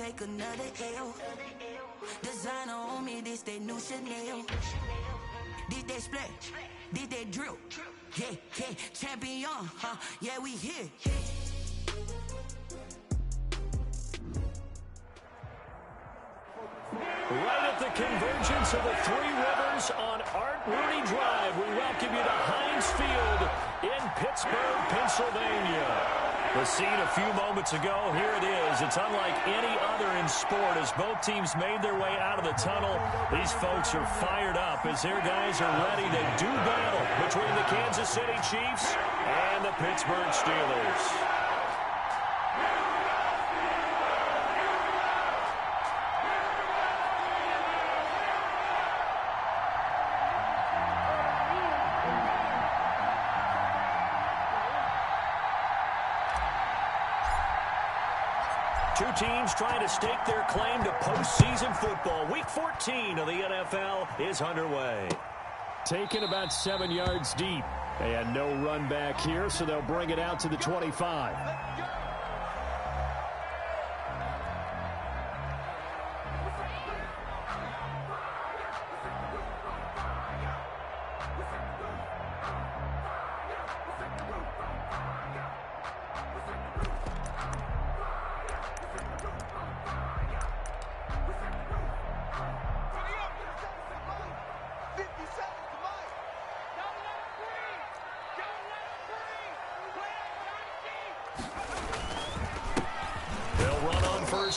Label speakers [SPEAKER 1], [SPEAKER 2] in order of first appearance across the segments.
[SPEAKER 1] take another L. Designer on me, this they new Chanel. This they split, this they drill. Yeah, yeah, champion, huh? Yeah, we here.
[SPEAKER 2] Right at the convergence of the Three Rivers on Art Rooney Drive, we welcome you to Heinz Field in Pittsburgh, Pennsylvania. The scene a few moments ago, here it is. It's unlike any other in sport as both teams made their way out of the tunnel. These folks are fired up as their guys are ready to do battle between the Kansas City Chiefs and the Pittsburgh Steelers. Two teams trying to stake their claim to postseason football. Week 14 of the NFL is underway. Taken about 7 yards deep. They had no run back here, so they'll bring it out to the 25.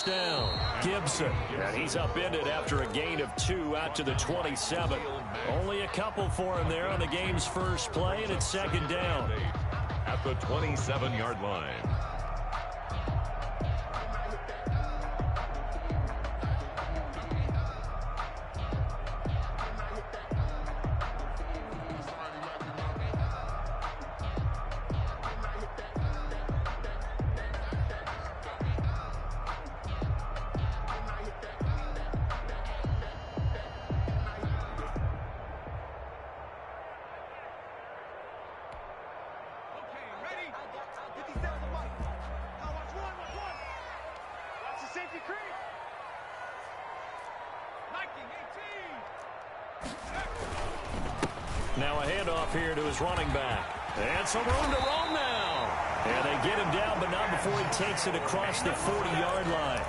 [SPEAKER 2] Down. Gibson, and he's upended after a gain of 2 out to the 27. Only a couple for him there on the game's first play, and it's second down.
[SPEAKER 3] At the 27-yard line.
[SPEAKER 2] Now a handoff here to his running back. And some room to roam now. And they get him down, but not before he takes it across the 40-yard line.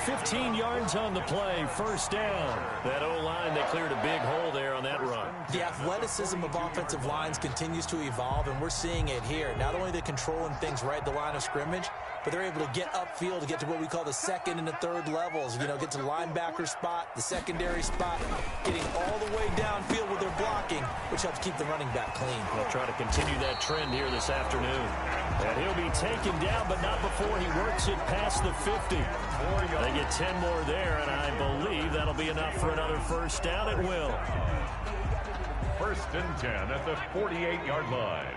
[SPEAKER 2] 15 yards on the play, first down. That O-line, they cleared a big hole there on that run.
[SPEAKER 4] The athleticism of offensive lines continues to evolve, and we're seeing it here. Not only are they controlling things right at the line of scrimmage, but they're able to get upfield to get to what we call the second and the third levels. You know, get to the linebacker spot, the secondary spot, getting all the way downfield with their blocking, which helps keep the running back clean.
[SPEAKER 2] They'll try to continue that trend here this afternoon. And he'll be taken down, but not before he works it past the 50. They get 10 more there, and I believe that'll be enough for another first down. It will.
[SPEAKER 3] First and 10 at the 48-yard line.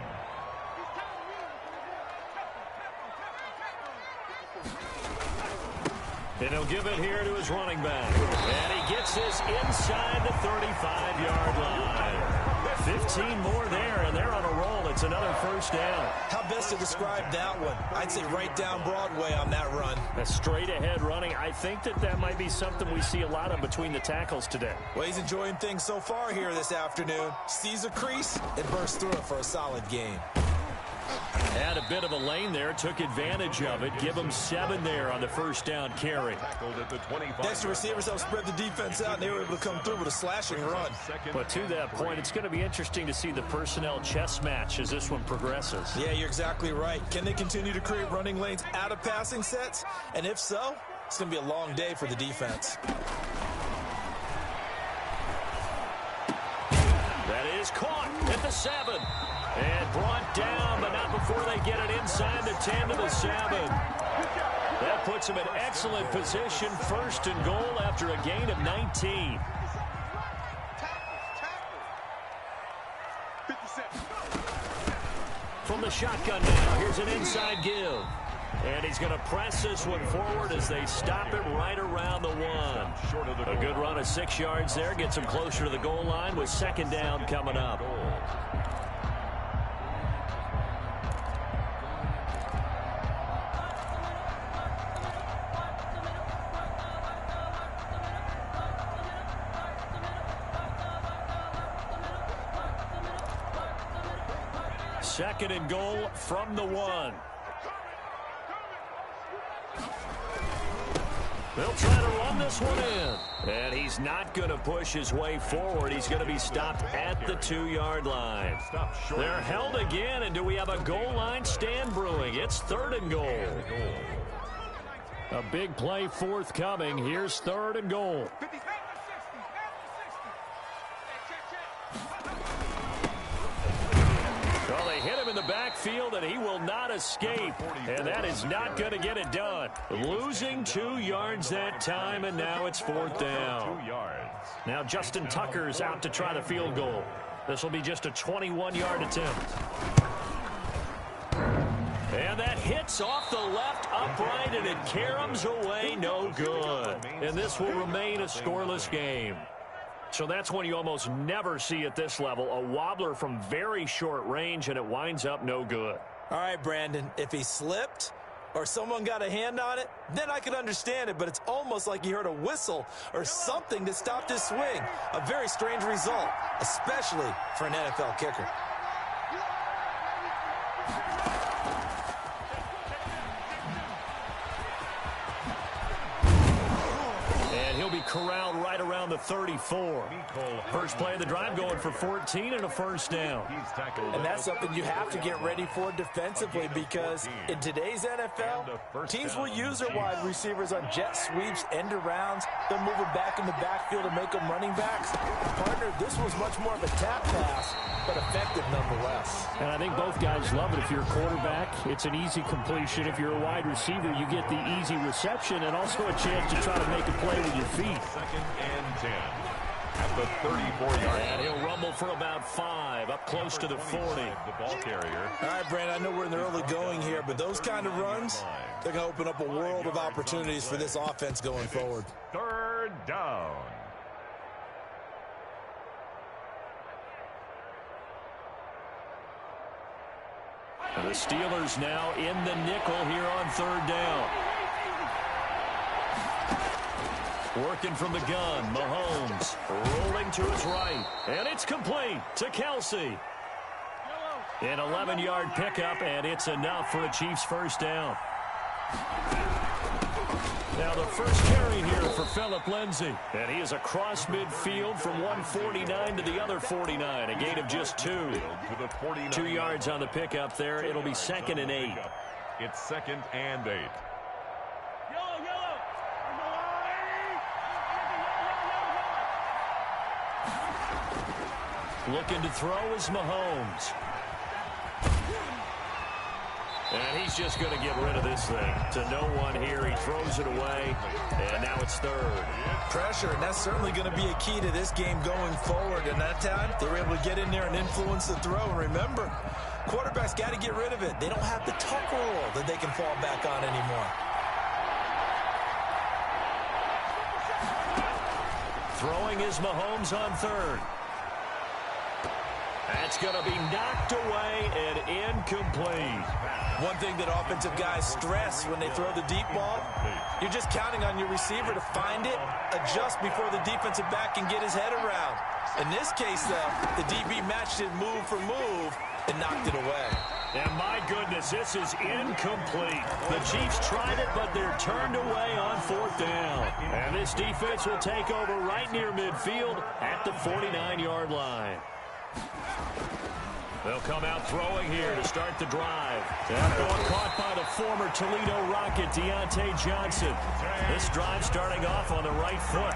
[SPEAKER 2] And he'll give it here to his running back. And he gets this inside the 35-yard line. 15 more there, and they're on a roll. It's another first down.
[SPEAKER 4] How best to describe that one? I'd say right down Broadway on that run.
[SPEAKER 2] A straight-ahead running. I think that might be something we see a lot of between the tackles today.
[SPEAKER 4] Well, he's enjoying things so far here this afternoon. Sees a crease and bursts through it for a solid gain.
[SPEAKER 2] Had a bit of a lane there, took advantage of it. Give him 7 there on the first down carry.
[SPEAKER 4] Next, the receivers helped spread the defense out, and they were able to come through with a slashing run.
[SPEAKER 2] But to that point, it's going to be interesting to see the personnel chess match as this one progresses.
[SPEAKER 4] Yeah, you're exactly right. Can they continue to create running lanes out of passing sets? And if so, it's going to be a long day for the defense.
[SPEAKER 2] That is caught at the 7. And brought down, but not before they get it inside the 10 to the 7. That puts them in excellent position, first and goal after a gain of 19. From the shotgun now, here's an inside give. And he's going to press this one forward as they stop him right around the 1. A good run of 6 yards there, gets him closer to the goal line with second down coming up. second and goal from the 1. They'll try to run this one in. And he's not going to push his way forward. He's going to be stopped at the 2-yard line. They're held again, and do we have a goal line stand brewing? It's 3rd and goal. A big play forthcoming. Here's 3rd and goal. Well, they hit him in the backfield, and he will not escape. And that is not going to get it done. Losing 2 yards that time, and now it's 4th down.
[SPEAKER 3] 2 yards.
[SPEAKER 2] Now Justin Tucker's out to try the field goal. This will be just a 21-yard attempt. And that hits off the left upright, and it caroms away, no good. And this will remain a scoreless game. So that's one you almost never see at this level. A wobbler from very short range, and it winds up no good.
[SPEAKER 4] All right, Brandon, if he slipped or someone got a hand on it, then I could understand it, but it's almost like you heard a whistle or something that stopped his swing. A very strange result, especially for an NFL kicker.
[SPEAKER 2] He'll be corralled right around the 34. First play of the drive going for 14 and a first down.
[SPEAKER 4] And that's something you have to get ready for defensively, because in today's NFL, teams will use their wide receivers on jet sweeps, end arounds. They'll move them back in the backfield and make them running backs. Partner, this was much more of a tap pass, but effective nonetheless.
[SPEAKER 2] And I think both guys love it. If you're a quarterback, it's an easy completion. If you're a wide receiver, you get the easy reception and also a chance to try to make a play with your feet.
[SPEAKER 3] 2nd and 10 at the 34-yard.
[SPEAKER 2] And he'll rumble for about 5, up close to the 40.
[SPEAKER 3] The ball carrier.
[SPEAKER 4] All right, Brandon, I know we're in the early going here, but those kind of runs, they're going to open up a world of opportunities for this offense going forward.
[SPEAKER 3] 3rd down.
[SPEAKER 2] And the Steelers now in the nickel here on 3rd down. Working from the gun, Mahomes rolling to his right. And it's complete to Kelsey. An 11-yard pickup, and it's enough for a Chiefs first down. Now the first carry here for Phillip Lindsay. And he is across midfield from 149 to the other 49. A gain of just 2. 2 yards on the pickup there. It'll be 2nd and 8.
[SPEAKER 3] It's 2nd and 8.
[SPEAKER 2] Looking to throw is Mahomes. And he's just going to get rid of this thing to no one here. He throws it away, and now it's 3rd.
[SPEAKER 4] Pressure, and that's certainly going to be a key to this game going forward. And that time, they were able to get in there and influence the throw. And remember, quarterbacks got to get rid of it. They don't have the tuck rule that they can fall back on anymore.
[SPEAKER 2] Throwing is Mahomes on 3rd. That's going to be knocked away and incomplete.
[SPEAKER 4] One thing that offensive guys stress when they throw the deep ball, you're just counting on your receiver to find it, adjust before the defensive back can get his head around. In this case, though, the DB matched it move for move and knocked it away.
[SPEAKER 2] And my goodness, this is incomplete. The Chiefs tried it, but they're turned away on 4th down. And this defense will take over right near midfield at the 49-yard line. They'll come out throwing here to start the drive. That ball caught by the former Toledo Rocket, Deontay Johnson. This drive starting off on the right foot,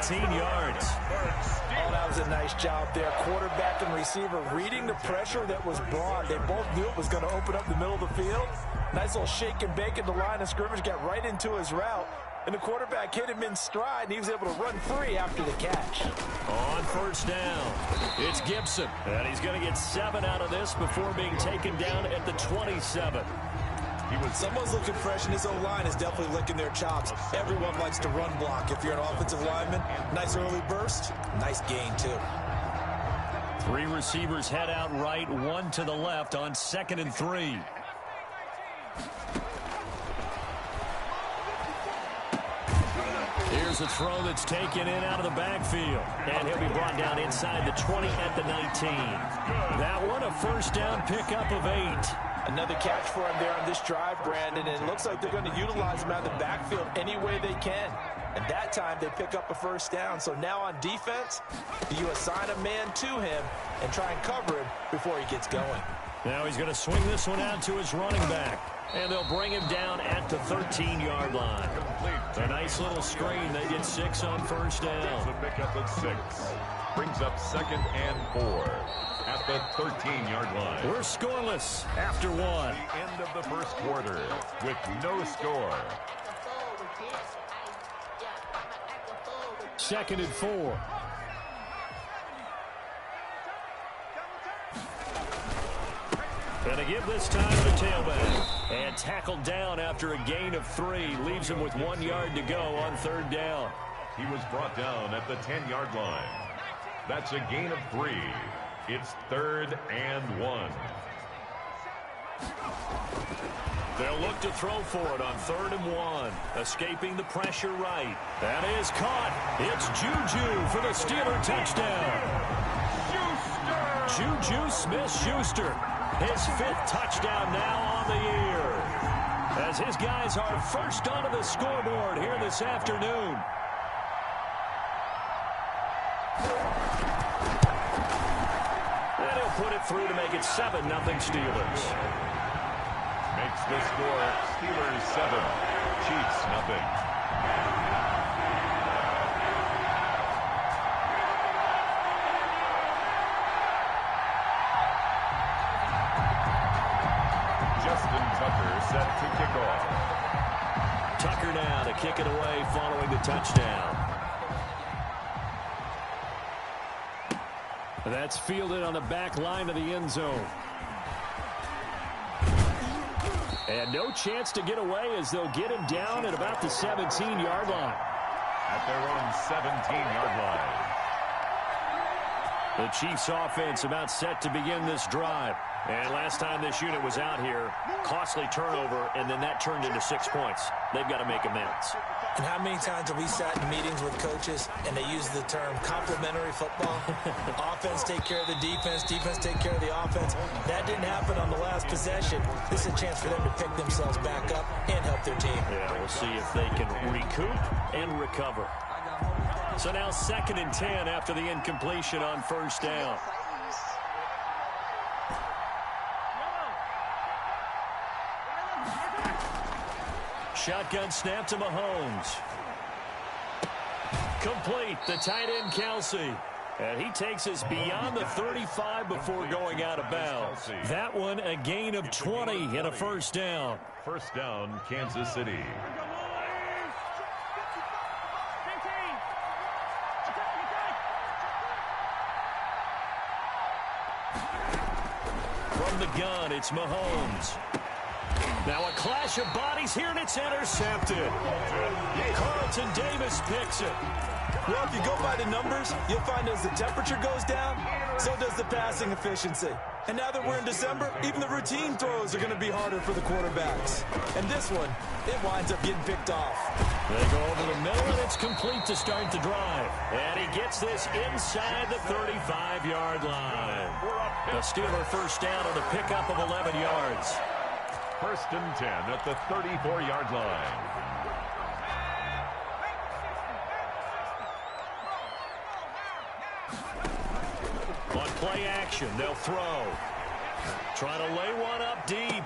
[SPEAKER 2] 18 yards.
[SPEAKER 4] Oh, that was a nice job there. Quarterback and receiver reading the pressure that was brought. They both knew it was going to open up the middle of the field. Nice little shake and bake at the line of scrimmage, got right into his route. And the quarterback hit him in stride, and he was able to run free after the catch.
[SPEAKER 2] On 1st down, it's Gibson. And he's going to get 7 out of this before being taken down at the 27.
[SPEAKER 4] Someone's looking fresh, and his O-line is definitely licking their chops. Everyone likes to run block. If you're an offensive lineman, nice early burst, nice gain, too.
[SPEAKER 2] 3 receivers head out right, 1 to the left on 2nd and 3. Here's a throw that's taken in out of the backfield. And he'll be brought down inside the 20 at the 19. That one a first down pickup of 8.
[SPEAKER 4] Another catch for him there on this drive, Brandon, and it looks like they're going to utilize him out of the backfield any way they can. And that time they pick up a first down. So now on defense, you assign a man to him and try and cover him before he gets going.
[SPEAKER 2] Now he's going to swing this one out to his running back. And they'll bring him down at the 13-yard line. A nice little screen. They get 6 on first down.
[SPEAKER 3] It's a pickup of 6. Brings up 2nd and 4 at the 13-yard line.
[SPEAKER 2] We're scoreless after 1.
[SPEAKER 3] The end of the first quarter with no score.
[SPEAKER 2] 2nd and 4. And a give this time to the tailback. And tackled down after a gain of 3. Leaves him with 1 yard to go on 3rd down.
[SPEAKER 3] He was brought down at the 10-yard line. That's a gain of 3. It's 3rd and 1.
[SPEAKER 2] They'll look to throw for it on 3rd and 1. Escaping the pressure right. That is caught. It's Juju for the Steeler touchdown. Juju Smith-Schuster. His 5th touchdown now on the year. As his guys are first onto the scoreboard here this afternoon. And he'll put it through to make it 7-0 Steelers.
[SPEAKER 3] Makes the score Steelers 7, Chiefs nothing. Justin Tucker set to kick off.
[SPEAKER 2] Tucker now to kick it away following the touchdown. That's fielded on the back line of the end zone. And no chance to get away as they'll get him down at about the 17-yard line.
[SPEAKER 3] At their own 17-yard line.
[SPEAKER 2] The Chiefs offense about set to begin this drive. And last time this unit was out here, costly turnover, and then that turned into 6 points. They've got to make amends.
[SPEAKER 4] And how many times have we sat in meetings with coaches and they use the term complementary football? Offense take care of the defense, defense take care of the offense. That didn't happen on the last possession. This is a chance for them to pick themselves back up and help their team.
[SPEAKER 2] Yeah, we'll see if they can recoup and recover. So now 2nd and 10 after the incompletion on first down. Shotgun snap to Mahomes. Complete, the tight end Kelsey. And he takes us beyond the 35 before going out of bounds. That one a gain of 20 and a first down.
[SPEAKER 3] First down, Kansas City.
[SPEAKER 2] From the gun, it's Mahomes. Now a clash of bodies here, and it's intercepted. Carlton Davis picks it.
[SPEAKER 4] Well, if you go by the numbers, you'll find as the temperature goes down, so does the passing efficiency. And now that we're in December, even the routine throws are going to be harder for the quarterbacks. And this one, it winds up getting picked off.
[SPEAKER 2] They go over the middle, and it's complete to start the drive. And he gets this inside the 35-yard line. The Steeler first down on the pickup of 11 yards.
[SPEAKER 3] First and 10 at the 34-yard line.
[SPEAKER 2] On play action, they'll throw. Trying to lay one up deep.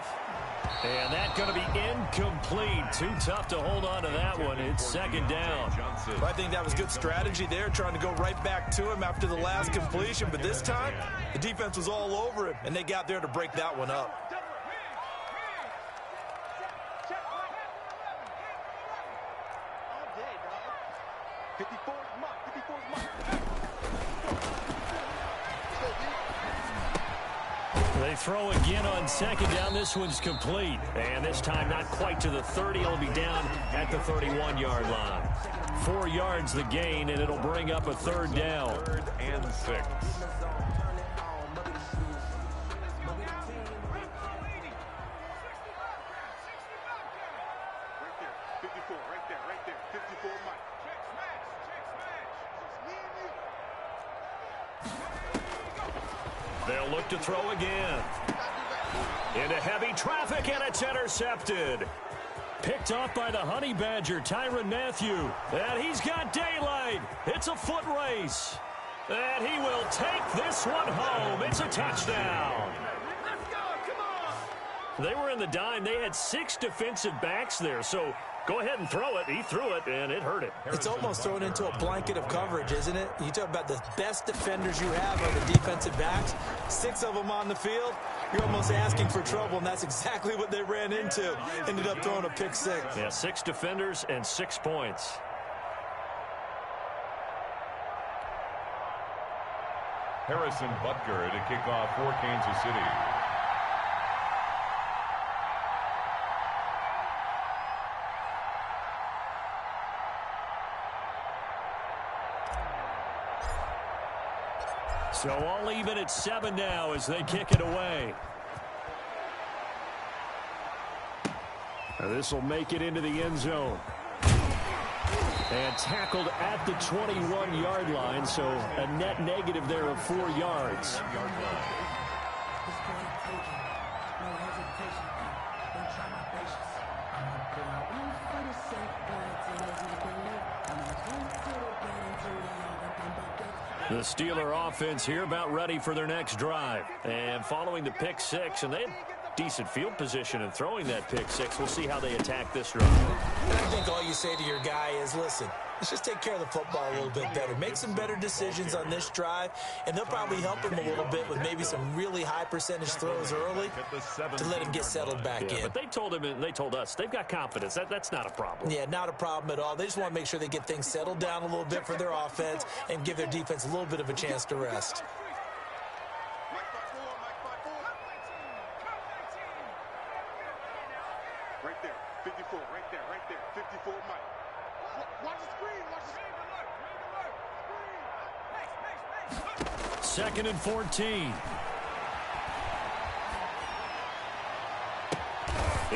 [SPEAKER 2] And that's going to be incomplete. Too tough to hold on to that one. It's 2nd down.
[SPEAKER 4] Well, I think that was good strategy there, trying to go right back to him after the last completion. But this time, the defense was all over him, and they got there to break that one up.
[SPEAKER 2] They throw again on 2nd down. This one's complete. And this time not quite to the 30. It'll be down at the 31-yard line. 4 yards the gain, and it'll bring up a 3rd down.
[SPEAKER 3] 3rd and 6.
[SPEAKER 2] They'll look to throw again. Into heavy traffic, and it's intercepted. Picked off by the Honey Badger, Tyrann Mathieu. And he's got daylight. It's a foot race. And he will take this one home. It's a touchdown.
[SPEAKER 5] Let's go. Come on.
[SPEAKER 2] They were in the dime. They had 6 defensive backs there. So go ahead and throw it. He threw it, and it hurt it.
[SPEAKER 4] It's almost thrown into a blanket of coverage, isn't it? You talk about the best defenders you have are the defensive backs. 6 of them on the field. You're almost asking for trouble, and that's exactly what they ran into. Ended up throwing a pick 6.
[SPEAKER 2] Yeah, 6 defenders and 6 points.
[SPEAKER 3] Harrison Butker to kick off for Kansas City.
[SPEAKER 2] So all even at 7 now as they kick it away. This will make it into the end zone. And tackled at the 21-yard line, so a net negative there of 4 yards. The Steeler offense here about ready for their next drive. And following the pick 6, and they had decent field position in throwing that pick 6. We'll see how they attack this drive.
[SPEAKER 4] And I think all you say to your guy is, listen, let's just take care of the football a little bit better. Make some better decisions on this drive, and they'll probably help him a little bit with maybe some really high percentage throws early to let him get settled back in.
[SPEAKER 2] But they told him and they told us they've got confidence. That's not a problem.
[SPEAKER 4] Yeah, not a problem at all. They just want to make sure they get things settled down a little bit for their offense and give their defense a little bit of a chance to rest.
[SPEAKER 5] Right there, 54, right there, 54, Mike. Watch the screen, watch the screen.
[SPEAKER 2] 2nd and 14.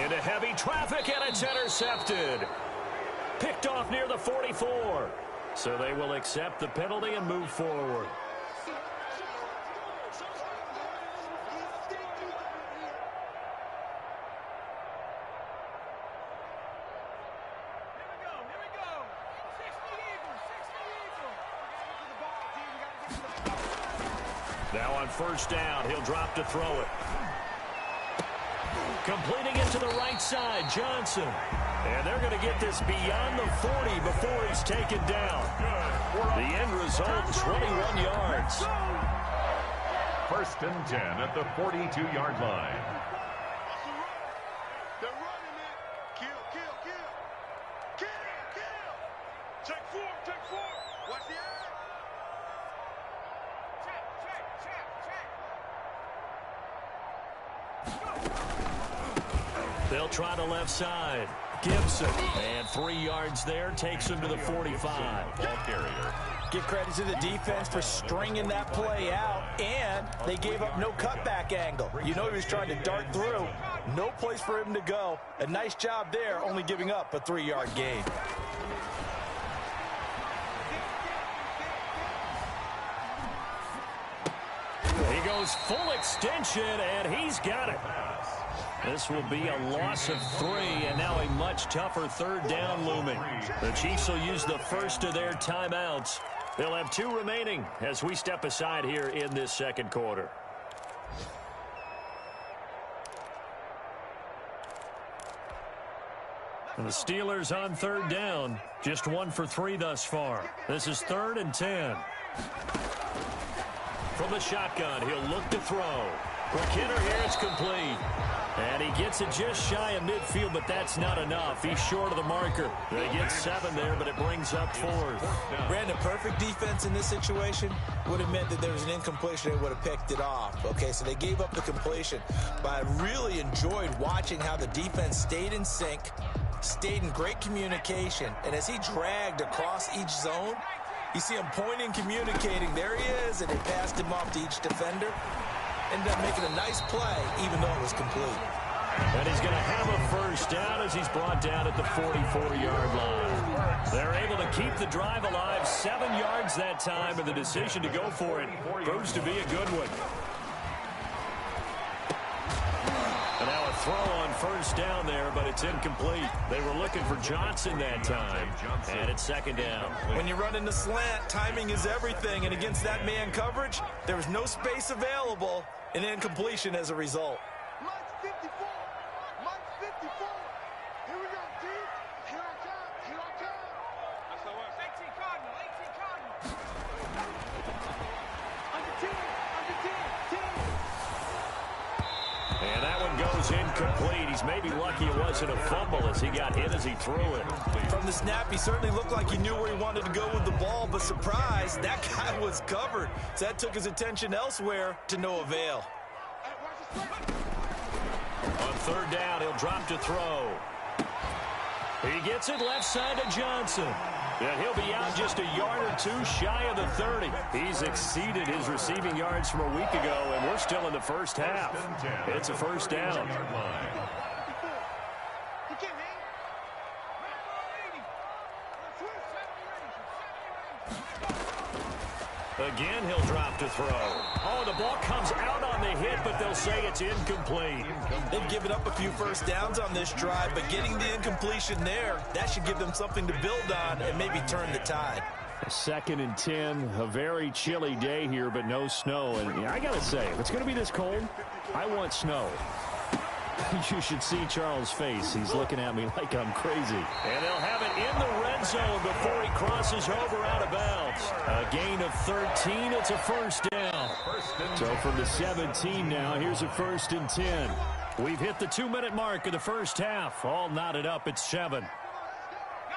[SPEAKER 2] Into heavy traffic, and it's intercepted. Picked off near the 44. So they will accept the penalty and move forward. Now on 1st down, he'll drop to throw it. Completing it to the right side, Johnson. And they're going to get this beyond the 40 before he's taken down. The end result, 21 yards.
[SPEAKER 3] 1st and 10 at the 42-yard line.
[SPEAKER 5] They're running it. Kill. Check 4. Watch the eye.
[SPEAKER 2] They'll try the left side. Gibson. And 3 yards there. Takes him to the 45.
[SPEAKER 3] Ball carrier.
[SPEAKER 4] Give credit to the defense for stringing that play out, and they gave up no cutback angle. You know he was trying to dart through. No place for him to go. A nice job there, only giving up a 3-yard gain.
[SPEAKER 2] He goes full extension, and he's got it. This will be a loss of 3, and now a much tougher 3rd down looming. The Chiefs will use the first of their timeouts. They'll have 2 remaining as we step aside here in this 2nd quarter. And the Steelers on 3rd down, just 1 for 3 thus far. This is 3rd and 10. From the shotgun, he'll look to throw. McKinnon here, it's complete. And he gets it just shy of midfield, but that's not enough. He's short of the marker. They get 7 there, but it brings up 4th.
[SPEAKER 4] Brandon, perfect defense in this situation would have meant that there was an incompletion. They would have picked it off. Okay, so they gave up the completion. But I really enjoyed watching how the defense stayed in sync, stayed in great communication. And as he dragged across each zone, you see him pointing, communicating. There he is, and they passed him off to each defender. Ended up making a nice play, even though it was complete.
[SPEAKER 2] And he's going to have a 1st down as he's brought down at the 44-yard line. They're able to keep the drive alive, 7 yards that time, and the decision to go for it proves to be a good one. throw on first down there, but it's incomplete. They were looking for Johnson that time, and it's second down.
[SPEAKER 4] When you run in the slant, timing is everything, and against that man coverage, there was no space available, and incompletion as a result.
[SPEAKER 5] Mike's 54. Mike's 54. Here we go, D. Here I come. Here I come. That's the word. 18 Cardinal. 18 Cardinal. Under 10. Under 10. 10.
[SPEAKER 2] And that one goes incomplete. He's maybe lucky it wasn't a fumble as he got hit as he threw it.
[SPEAKER 4] From the snap, he certainly looked like he knew where he wanted to go with the ball, but surprise, that guy was covered. So that took his attention elsewhere to no avail.
[SPEAKER 5] Hey, watch the play.
[SPEAKER 2] On third down, he'll drop to throw. He gets it left side to Johnson. And he'll be out just a yard or two shy of the 30. He's exceeded his receiving yards from a week ago, and we're still in the first half. It's a first down. Again, he'll drop to throw. Oh, the ball comes out on the hit, but they'll say it's incomplete.
[SPEAKER 4] They've given up a few first downs on this drive, but getting the incompletion there, that should give them something to build on and maybe turn the tide.
[SPEAKER 2] 2nd and 10, a very chilly day here, but no snow. And I got to say, if it's going to be this cold, I want snow. You should see Charles' face. He's looking at me like I'm crazy. And they'll have it in the red zone before he crosses over out of bounds. A gain of 13. It's a first down. So from the 17 now, here's a 1st and 10. We've hit the 2-minute mark of the first half. All knotted up at 7.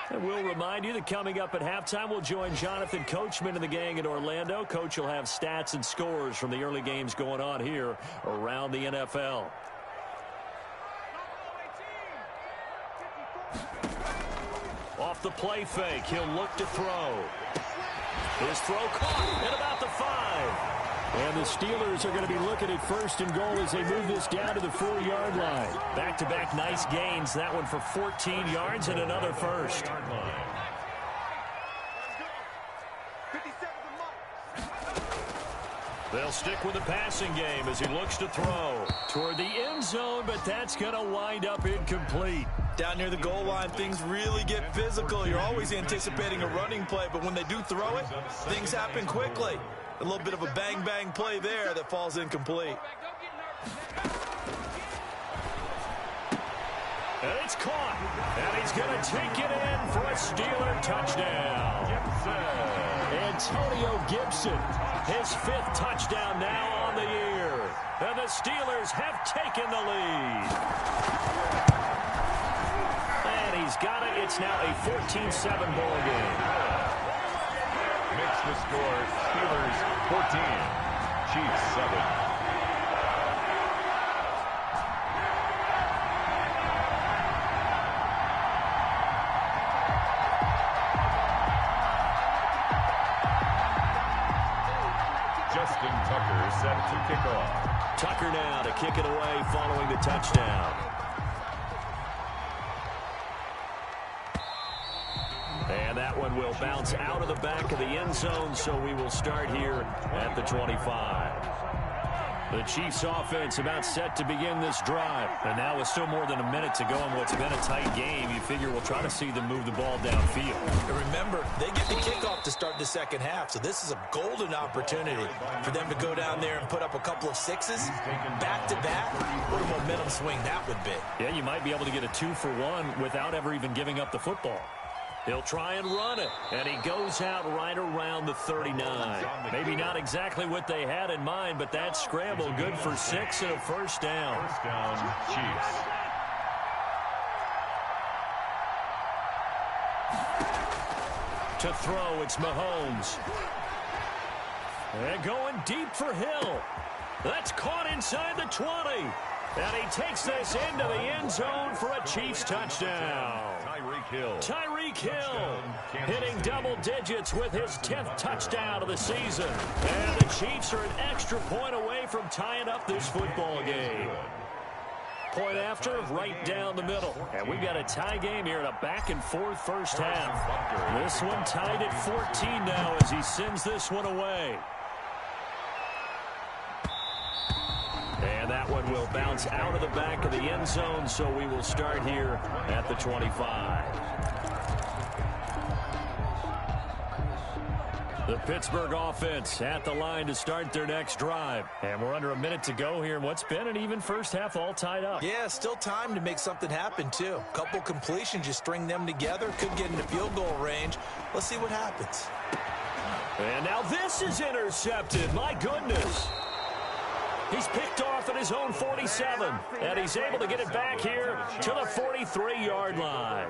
[SPEAKER 2] And we'll remind you that coming up at halftime, we'll join Jonathan Coachman and the gang in Orlando. Coach will have stats and scores from the early games going on here around the NFL. Off the play fake, he'll look to throw. His throw caught at about the 5. And the Steelers are going to be looking at 1st and goal as they move this down to the 4-yard line. Back-to-back nice gains. That one for 14 yards and another first. They'll stick with the passing game as he looks to throw toward the end zone, but that's going to wind up incomplete.
[SPEAKER 4] Down near the goal line, things really get physical. You're always anticipating a running play, but when they do throw it, things happen quickly. A little bit of a bang-bang play there that falls incomplete.
[SPEAKER 2] And it's caught. And he's going to take it in for a Steeler touchdown. Antonio Gibson, his 5th touchdown now on the year. And the Steelers have taken the lead. And he's got it. It's now a 14-7 ball game.
[SPEAKER 3] Makes the score Steelers 14, Chiefs 7. Justin Tucker set to kick off.
[SPEAKER 2] Tucker now to kick it away following the touchdown. And that one will bounce out of the back of the end zone, so we will start here at the 25. The Chiefs offense about set to begin this drive. And now with still more than a minute to go in what's been a tight game, you figure we'll try to see them move the ball downfield.
[SPEAKER 4] And remember, they get the kickoff to start the second half, so this is a golden opportunity for them to go down there and put up a couple of 6s back-to-back. What a momentum swing that would be.
[SPEAKER 2] Yeah, you might be able to get a 2-for-1 without ever even giving up the football. He'll try and run it, and he goes out right around the 39. Maybe not exactly what they had in mind, but that scramble good for 6 and a first down.
[SPEAKER 3] First down, Chiefs.
[SPEAKER 2] To throw, it's Mahomes. And going deep for Hill. That's caught inside the 20. And he takes this into the end zone for a Chiefs touchdown. Tyreek Hill hitting double digits with his 10th touchdown of the season. And the Chiefs are an extra point away from tying up this football game. Point after, right down the middle. And we've got a tie game here in a back-and-forth first half. This one tied at 14 now as he sends this one away. And that that one will bounce out of the back of the end zone, so we will start here at the 25. The Pittsburgh offense at the line to start their next drive. And we're under a minute to go here in what's been an even first half, all tied up.
[SPEAKER 4] Yeah, still time to make something happen, too. Couple completions, you string them together, could get into field goal range. Let's see what happens.
[SPEAKER 2] And now this is intercepted. My goodness. He's picked off at his own 47, and he's able to get it back here to the 43-yard line.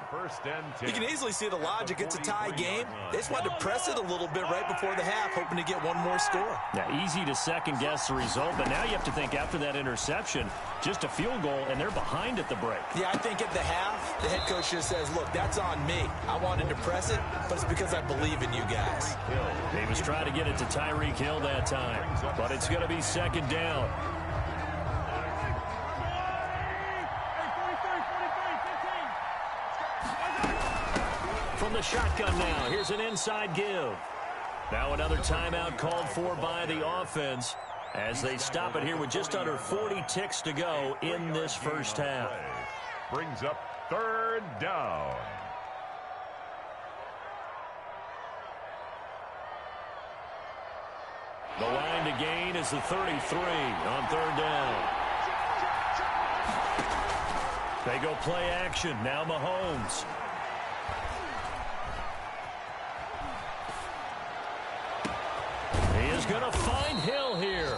[SPEAKER 4] You can easily see the logic. It's a tie game. They just wanted to press it a little bit right before the half, hoping to get one more score.
[SPEAKER 2] Now, easy to second-guess the result, but now you have to think after that interception, just a field goal, and they're behind at the break.
[SPEAKER 4] Yeah, I think at the half, the head coach just says, look, that's on me. I wanted to press it, but it's because I believe in you guys.
[SPEAKER 2] He was trying to get it to Tyreek Hill that time, but it's going to be second down. From the shotgun now, here's an inside give. Now another timeout called for by the offense as they stop it here with just under 40 ticks to go in this first half.
[SPEAKER 3] Brings up third down.
[SPEAKER 2] The line to gain is the 33 on third down. They go play action. Now Mahomes. He is going to find Hill here.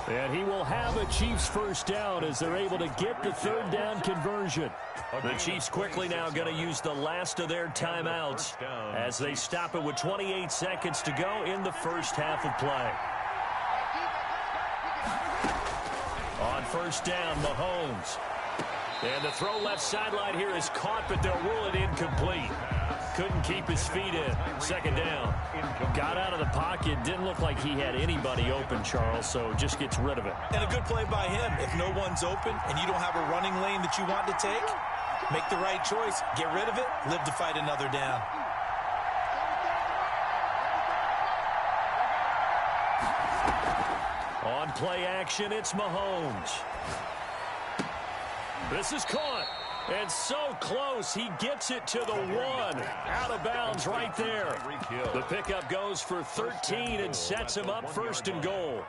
[SPEAKER 2] And he will have a Chiefs first down as they're able to get the third down conversion. The Chiefs quickly now going to use the last of their timeouts as they stop it with 28 seconds to go in the first half of play. On first down, Mahomes. And the throw left sideline here is caught, but they'll rule it incomplete. Couldn't keep his feet in. Second down. Got out of the pocket. Didn't look like he had anybody open, Charles, so just gets rid of it.
[SPEAKER 4] And a good play by him. If no one's open and you don't have a running lane that you want to take, make the right choice. Get rid of it. Live to fight another down.
[SPEAKER 2] On play action, it's Mahomes. This is caught. And so close, he gets it to the one. Out of bounds right there. The pickup goes for 13 and sets him up first and goal.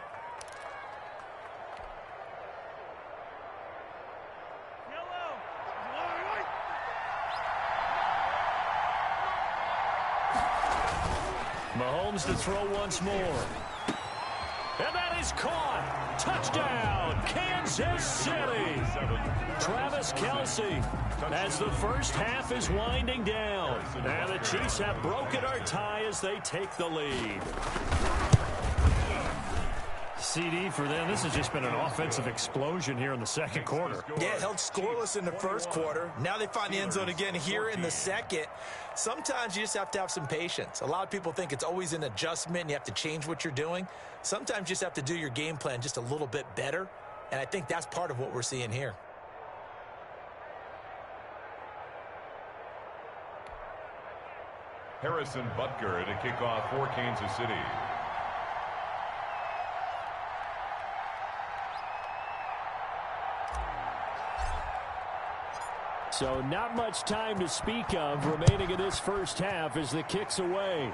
[SPEAKER 2] Mahomes to throw once more. And that is caught. Touchdown, Kansas City. Travis Kelce as the first half is winding down. And the Chiefs have broken our tie as they take the lead. CD for them. This has just been an offensive explosion here in the second quarter.
[SPEAKER 4] Yeah, held scoreless in the first quarter. Now they find the end zone again here in the second. Sometimes you just have to have some patience. A lot of people think it's always an adjustment and you have to change what you're doing. Sometimes you just have to do your game plan just a little bit better. And I think that's part of what we're seeing here.
[SPEAKER 3] Harrison Butker to kick off for Kansas City.
[SPEAKER 2] So not much time to speak of remaining in this first half as the kick's away.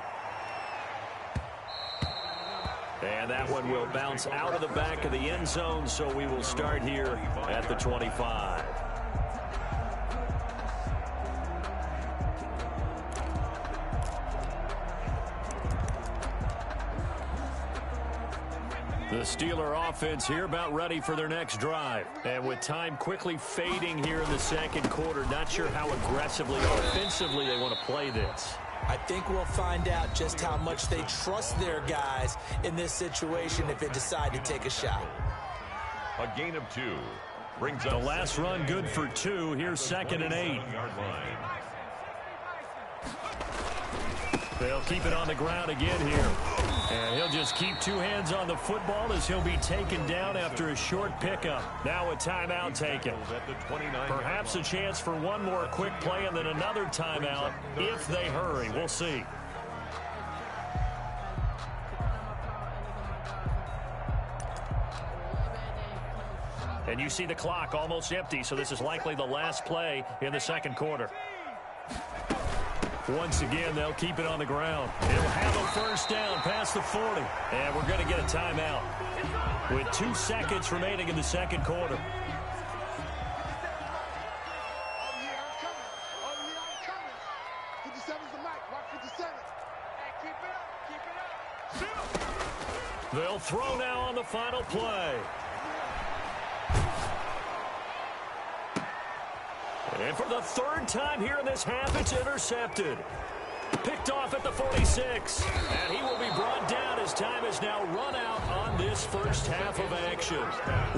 [SPEAKER 2] And that one will bounce out of the back of the end zone, so we will start here at the 25. The Steeler offense here about ready for their next drive. And with time quickly fading here in the second quarter, not sure how aggressively or offensively they want to play this.
[SPEAKER 4] I think we'll find out just how much they trust their guys in this situation if they decide to take a shot.
[SPEAKER 3] A gain of 2. Brings up
[SPEAKER 2] the last run good for 2. Here's second and 8. They'll keep it on the ground again here. And he'll just keep 2 hands on the football as he'll be taken down after a short pickup. Now a timeout taken. Perhaps a chance for one more quick play and then another timeout if they hurry. We'll see. And you see the clock almost empty, so this is likely the last play in the second quarter. Once again, they'll keep it on the ground. It'll have a first down past the 40. And we're going to get a timeout with 2 seconds remaining in the second quarter.
[SPEAKER 5] Oh, yeah, I'm coming. Oh, yeah, I'm coming. 57's the mic. Watch 57. Hey, keep it up. Keep it up. Shoot.
[SPEAKER 2] They'll throw now on the final play. And for the third time here in this half, it's intercepted. Picked off at the 46. And he will be brought down as time is now run out on this first half of action.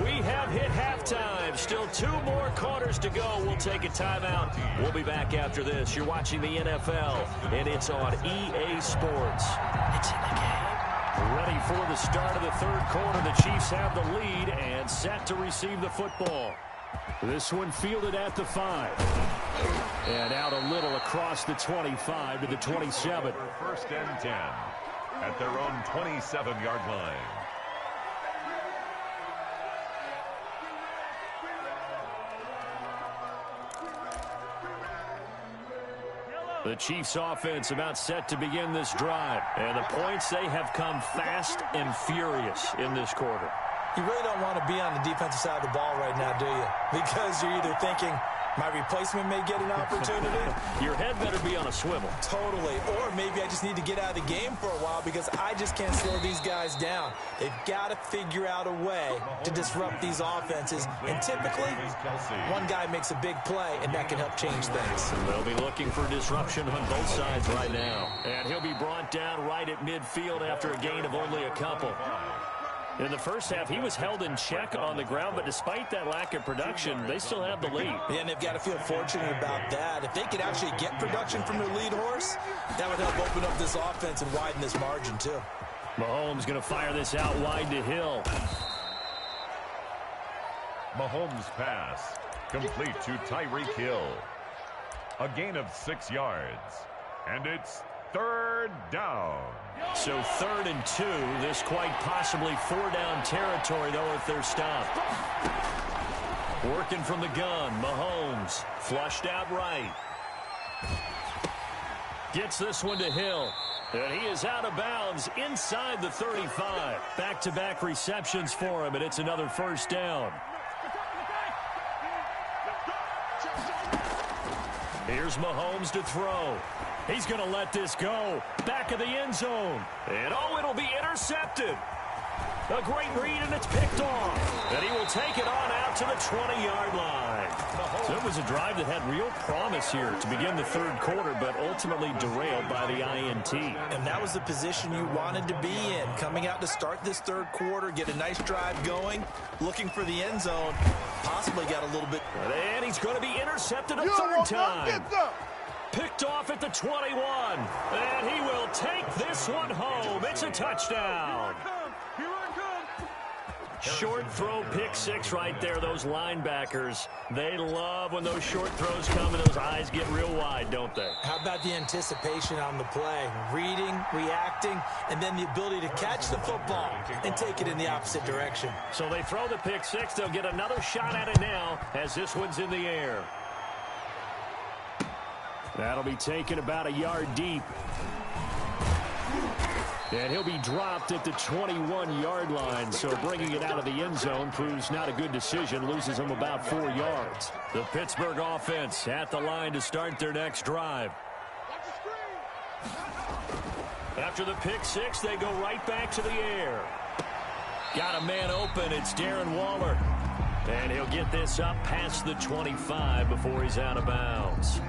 [SPEAKER 2] We have hit halftime. Still 2 more quarters to go. We'll take a timeout. We'll be back after this. You're watching the NFL, and it's on EA Sports. It's in the game. Ready for the start of the third quarter. The Chiefs have the lead and set to receive the football. This one fielded at the 5. And out a little across the 25 to the 27.
[SPEAKER 3] First and 10 at their own 27-yard line.
[SPEAKER 2] The Chiefs offense about set to begin this drive. And the points, they have come fast and furious in this quarter.
[SPEAKER 4] You really don't want to be on the defensive side of the ball right now, do you? Because you're either thinking, my replacement may get an opportunity.
[SPEAKER 2] Your head better be on a swivel.
[SPEAKER 4] Totally. Or maybe I just need to get out of the game for a while because I just can't slow these guys down. They've got to figure out a way to disrupt these offenses. And typically, one guy makes a big play, and that can help change things.
[SPEAKER 2] They'll be looking for disruption on both sides right now. And he'll be brought down right at midfield after a gain of only a couple. In the first half, he was held in check on the ground, but despite that lack of production, they still have the lead.
[SPEAKER 4] Yeah, and they've got to feel fortunate about that. If they could actually get production from their lead horse, that would help open up this offense and widen this margin, too.
[SPEAKER 2] Mahomes going to fire this out wide to Hill.
[SPEAKER 3] Mahomes' pass complete to Tyreek Hill. A gain of 6 yards. And it's third down.
[SPEAKER 2] So 3rd and 2. This quite possibly 4-down territory, though, if they're stopped. Working from the gun, Mahomes flushed out right. Gets this one to Hill. And he is out of bounds inside the 35. Back-to-back receptions for him, and it's another first down. Here's Mahomes to throw. He's going to let this go. Back of the end zone. And, it'll be intercepted. A great read, and it's picked off. And he will take it on out to the 20-yard line. So it was a drive that had real promise here to begin the third quarter, but ultimately derailed by the INT.
[SPEAKER 4] And that was the position you wanted to be in. Coming out to start this third quarter, get a nice drive going, looking for the end zone. Possibly got a little bit.
[SPEAKER 2] And he's going to be intercepted a third time. Picked off at the 21. And he will take this one home. It's a touchdown. Short throw, pick 6 right there. Those linebackers, they love when those short throws come and those eyes get real wide, don't they?
[SPEAKER 4] How about the anticipation on the play? Reading, reacting, and then the ability to catch the football and take it in the opposite direction.
[SPEAKER 2] So they throw the pick 6. They'll get another shot at it now as this one's in the air. That'll be taken about a yard deep. And he'll be dropped at the 21-yard line, so bringing it out of the end zone proves not a good decision, loses him about 4 yards. The Pittsburgh offense at the line to start their next drive. After the pick 6, they go right back to the air. Got a man open, it's Darren Waller. And he'll get this up past the 25 before he's out of bounds.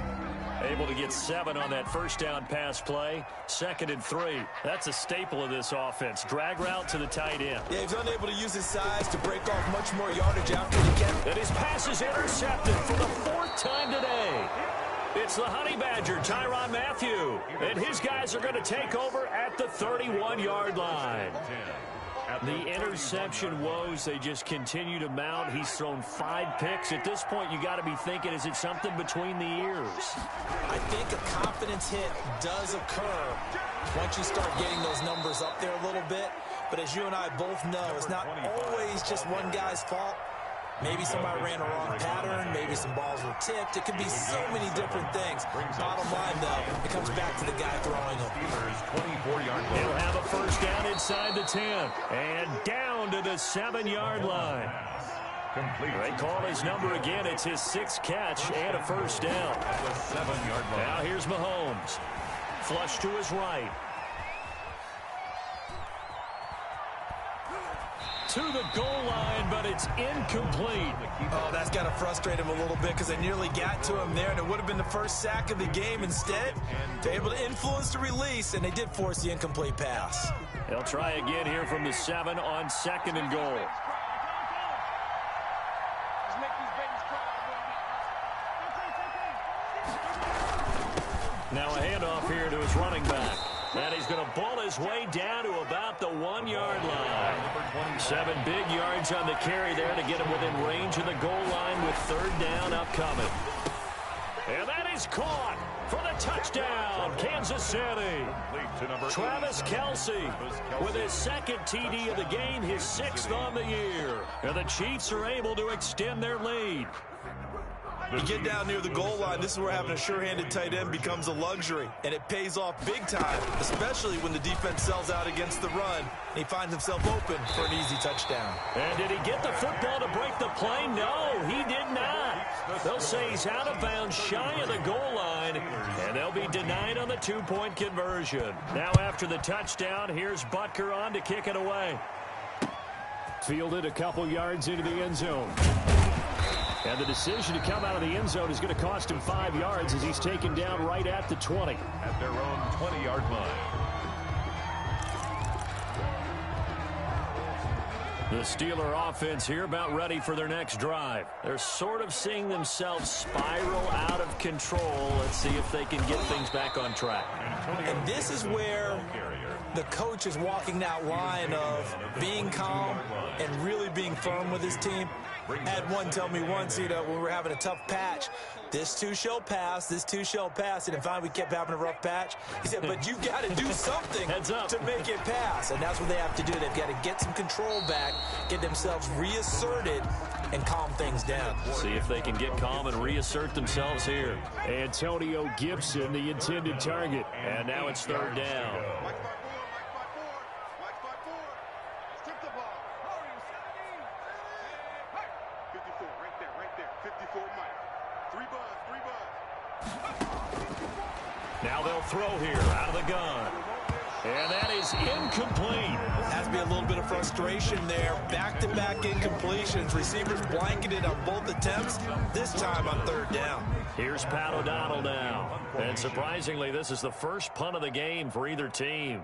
[SPEAKER 2] Able to get 7 on that first down pass play. 2nd and 3. That's a staple of this offense. Drag route to the tight end.
[SPEAKER 4] Yeah, he's unable to use his size to break off much more yardage after the catch.
[SPEAKER 2] And his pass is intercepted for the 4th time today. It's the Honey Badger, Tyrann Mathieu. And his guys are going to take over at the 31-yard line. The interception woes, they just continue to mount. He's thrown 5 picks. At this point, you got to be thinking, is it something between the ears?
[SPEAKER 4] I think a confidence hit does occur once you start getting those numbers up there a little bit. But as you and I both know, it's not always just one guy's fault. Maybe somebody ran a wrong pattern. Maybe some balls were tipped. It could be so many different things. Bottom line, though, it comes back to the guy throwing them.
[SPEAKER 2] He'll have a first down inside the 10. And down to the 7-yard line. They call his number again. It's his 6th catch and a first down. Now here's Mahomes. Flush to his right. To the goal line, but it's incomplete.
[SPEAKER 4] Oh, that's got to frustrate him a little bit because they nearly got to him there, and it would have been the first sack of the game. Instead, they're able to influence the release, and they did force the incomplete pass.
[SPEAKER 2] They'll try again here from the 7 on 2nd and goal. Now a handoff here to his running back. And he's going to ball his way down to about the 1-yard line. 7 big yards on the carry there to get him within range of the goal line with 3rd down upcoming. And that is caught for the touchdown, Kansas City. Travis Kelce with his 2nd TD of the game, his 6th on the year. And the Chiefs are able to extend their lead.
[SPEAKER 4] You get down near the goal line, this is where having a sure-handed tight end becomes a luxury, and it pays off big time, especially when the defense sells out against the run, and he finds himself open for an easy touchdown.
[SPEAKER 2] And did he get the football to break the play? No, he did not. They'll say he's out of bounds shy of the goal line, and they'll be denied on the 2-point conversion. Now after the touchdown, here's Butker on to kick it away. Fielded a couple yards into the end zone. And the decision to come out of the end zone is going to cost him 5 yards as he's taken down right at the 20.
[SPEAKER 3] At their own 20-yard line.
[SPEAKER 2] The Steeler offense here about ready for their next drive. They're sort of seeing themselves spiral out of control. Let's see if they can get things back on track.
[SPEAKER 4] And this is where the coach is walking that line of being calm and really being firm with his team. I had one tell me once, when we were having a tough patch, this too shall pass, this too shall pass. And finally we kept having a rough patch. He said, but you've got to do something to make it pass. And that's what they have to do. They've got to get some control back, get themselves reasserted, and calm things down.
[SPEAKER 2] See if they can get calm and reassert themselves here. Antonio Gibson, the intended target. And now it's 3rd down. Now they'll throw here out of the gun. And that is incomplete.
[SPEAKER 4] Has to be a little bit of frustration there. Back-to-back incompletions. Receivers blanketed on both attempts, this time on 3rd down.
[SPEAKER 2] Here's Pat O'Donnell now. And surprisingly, this is the first punt of the game for either team.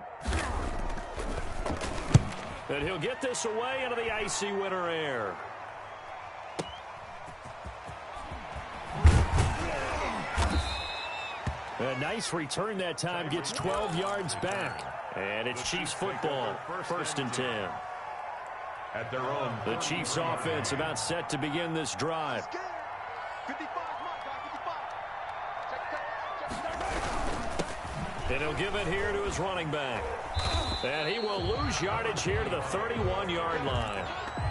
[SPEAKER 2] And he'll get this away into the icy winter air. A nice return that time, gets 12 yards back. And it's Chiefs football, 1st and 10.
[SPEAKER 3] At their own.
[SPEAKER 2] The Chiefs offense about set to begin this drive. And he'll give it here to his running back. And he will lose yardage here to the 31-yard line.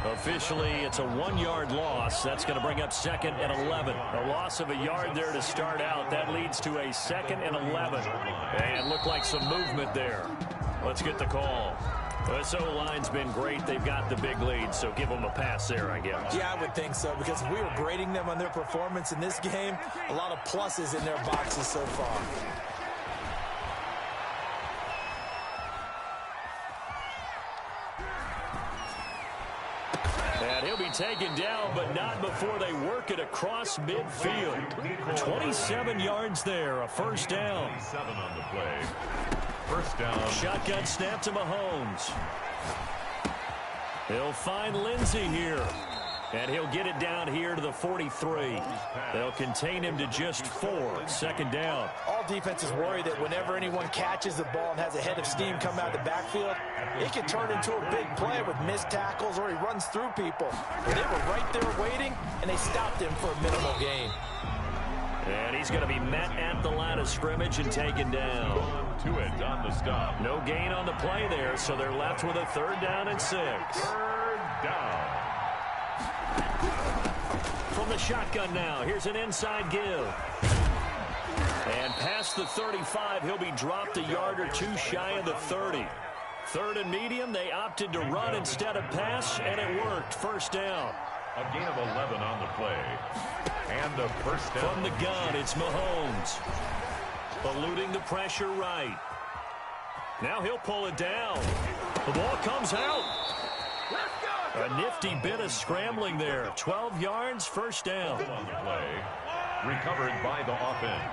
[SPEAKER 2] Officially, it's a 1-yard loss. That's going to bring up 2nd and 11. A loss of a yard there to start out. That leads to a 2nd and 11. And looked like some movement there. Let's get the call. This O-line's been great. They've got the big lead, so give them a pass there, I guess.
[SPEAKER 4] Yeah, I would think so, because if we were grading them on their performance in this game, a lot of pluses in their boxes so far.
[SPEAKER 2] And he'll be taken down, but not before they work it across midfield. 27 yards there, a 1st down.
[SPEAKER 3] 7 on the play. 1st down.
[SPEAKER 2] Shotgun snap to Mahomes. He'll find Lindsey here. And he'll get it down here to the 43. They'll contain him to just 4. 2nd down.
[SPEAKER 4] All defenses worry that whenever anyone catches the ball and has a head of steam come out the backfield, it can turn into a big play with missed tackles or he runs through people. But they were right there waiting, and they stopped him for a minimal gain.
[SPEAKER 2] And he's going to be met at the line of scrimmage and taken down.
[SPEAKER 3] To it on the stop.
[SPEAKER 2] No gain on the play there, so they're left with a 3rd down and 6.
[SPEAKER 3] 3rd down.
[SPEAKER 2] From the shotgun now, here's an inside give. And past the 35, he'll be dropped a yard or two shy of the 30. Third and medium, they opted to run instead of pass, and it worked. First down.
[SPEAKER 3] A gain of 11 on the play. And the first down.
[SPEAKER 2] From the gun, it's Mahomes. Eluding the pressure right. Now he'll pull it down. The ball comes out. A nifty bit of scrambling there. 12 yards, first down.
[SPEAKER 3] On the play. Recovered by the offense.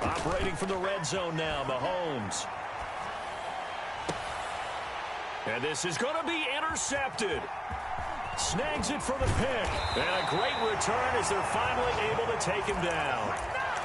[SPEAKER 2] Operating from the red zone now, Mahomes. And this is going to be intercepted. Snags it for the pick. And a great return as they're finally able to take him down.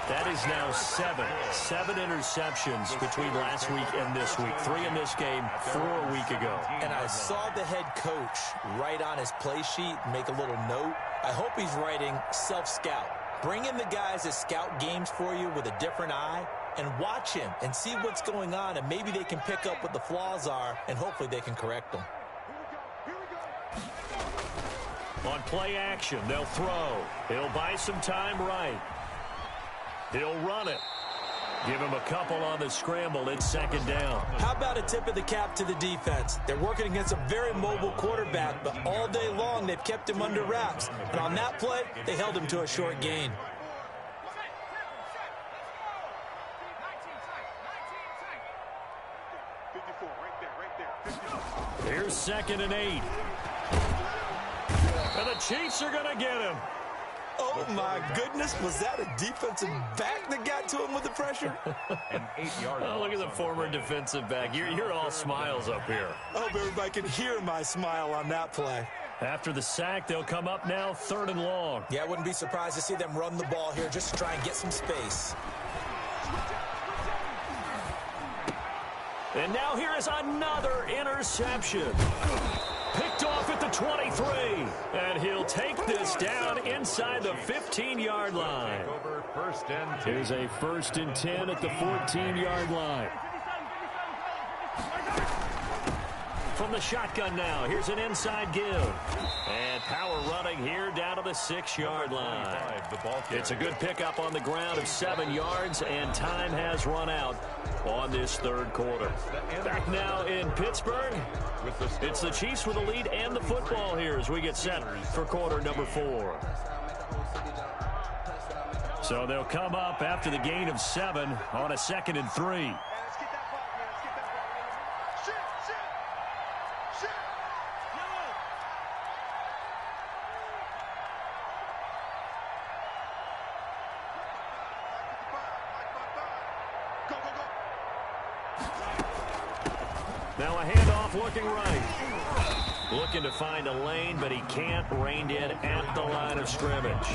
[SPEAKER 2] That is now seven interceptions between last week and this week. 3 in this game, 4 a week ago.
[SPEAKER 4] And I saw the head coach write on his play sheet, make a little note. I hope he's writing self-scout. Bring in the guys that scout games for you with a different eye and watch him and see what's going on, and maybe they can pick up what the flaws are, and hopefully they can correct them.
[SPEAKER 2] On play action, they'll throw. He'll buy some time right. He'll run it. Give him a couple on the scramble. It's second down.
[SPEAKER 4] How about a tip of the cap to the defense? They're working against a very mobile quarterback, but all day long they've kept him under wraps. And on that play, they held him to a short gain.
[SPEAKER 2] Here's 2nd and 8. And the Chiefs are going to get him.
[SPEAKER 4] Oh, my goodness. Was that a defensive back that got to him with the pressure?
[SPEAKER 3] An 8-yard.
[SPEAKER 2] Oh, look at the former defensive back. You're all smiles up here.
[SPEAKER 4] I hope everybody can hear my smile on that play.
[SPEAKER 2] After the sack, they'll come up now 3rd and long.
[SPEAKER 4] Yeah, I wouldn't be surprised to see them run the ball here just to try and get some space.
[SPEAKER 2] And now here is another interception. Picked off at the 23. And he'll take this down inside the 15-yard line.
[SPEAKER 3] First and 10.
[SPEAKER 2] Here's a 1st and 10 at the 14-yard line. From the shotgun now, here's an inside give. And power running here down to the 6-yard line. It's a good pickup on the ground of 7 yards, and time has run out on this 3rd quarter. Back now in Pittsburgh, it's the Chiefs with the lead and the football here as we get set for quarter number 4. So they'll come up after the gain of 7 on a 2nd and 3. Now a handoff looking right. Looking to find a lane, but he can't. Reined in at the line of scrimmage.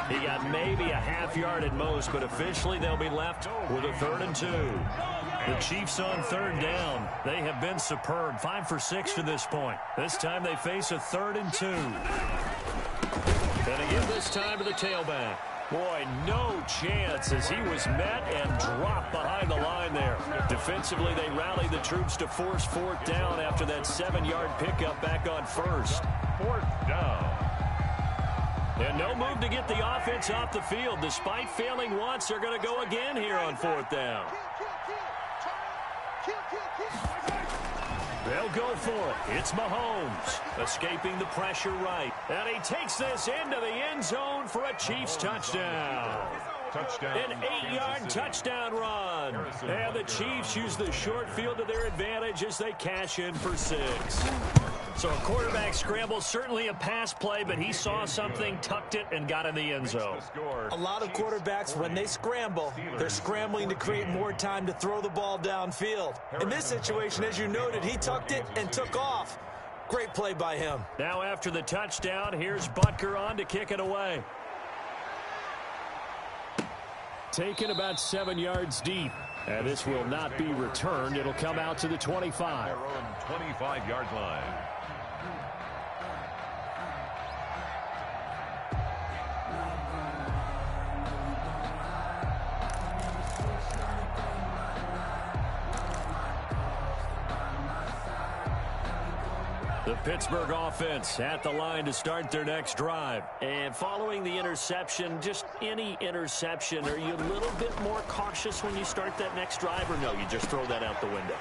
[SPEAKER 2] He got maybe a half yard at most, but officially they'll be left with a 3rd and 2. The Chiefs on 3rd down. They have been superb. 5 for 6 to this point. This time they face a 3rd and 2. And again this time to the tailback. Boy, no chance as he was met and dropped behind the line there. Defensively, they rallied the troops to force 4th down after that 7-yard pickup back on 1st.
[SPEAKER 3] 4th down.
[SPEAKER 2] And no move to get the offense off the field. Despite failing once, they're going to go again here on 4th down. They'll go for it. It's Mahomes escaping the pressure right. And he takes this into the end zone for a Chiefs touchdown. An 8-yard touchdown run. And the Chiefs use the short field to their advantage as they cash in for 6. So a quarterback scramble, certainly a pass play, but he saw something, tucked it, and got in the end zone.
[SPEAKER 4] A lot of quarterbacks, when they scramble, they're scrambling to create more time to throw the ball downfield. In this situation, as you noted, he tucked it and took off. Great play by him.
[SPEAKER 2] Now after the touchdown, here's Butker on to kick it away. Taken about 7 yards deep. And this will not be returned. It'll come out to the 25.
[SPEAKER 3] Their own 25-yard line.
[SPEAKER 2] The Pittsburgh offense at the line to start their next drive. And following the interception, just any interception, are you a little bit more cautious when you start that next drive, or no, you just throw that out the window?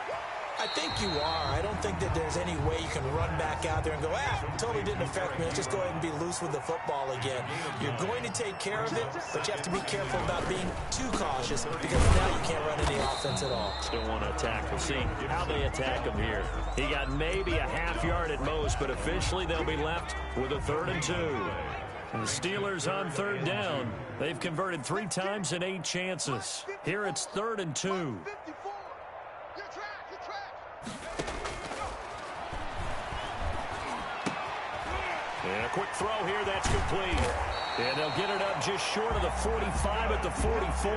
[SPEAKER 4] I think you are. I don't think that there's any way you can run back out there and go, totally didn't affect me. Let's just go ahead and be loose with the football again. You're going to take care of it, but you have to be careful about being too cautious because now you can't run any offense at all.
[SPEAKER 2] Still want to attack. We'll see how they attack him here. He got maybe a half yard at most, but officially they'll be left with a 3rd and 2. And the Steelers on 3rd down. They've converted 3 times in 8 chances. Here it's 3rd and 2. And a quick throw here, that's complete. And they'll get it up just short of the 45 at the 44.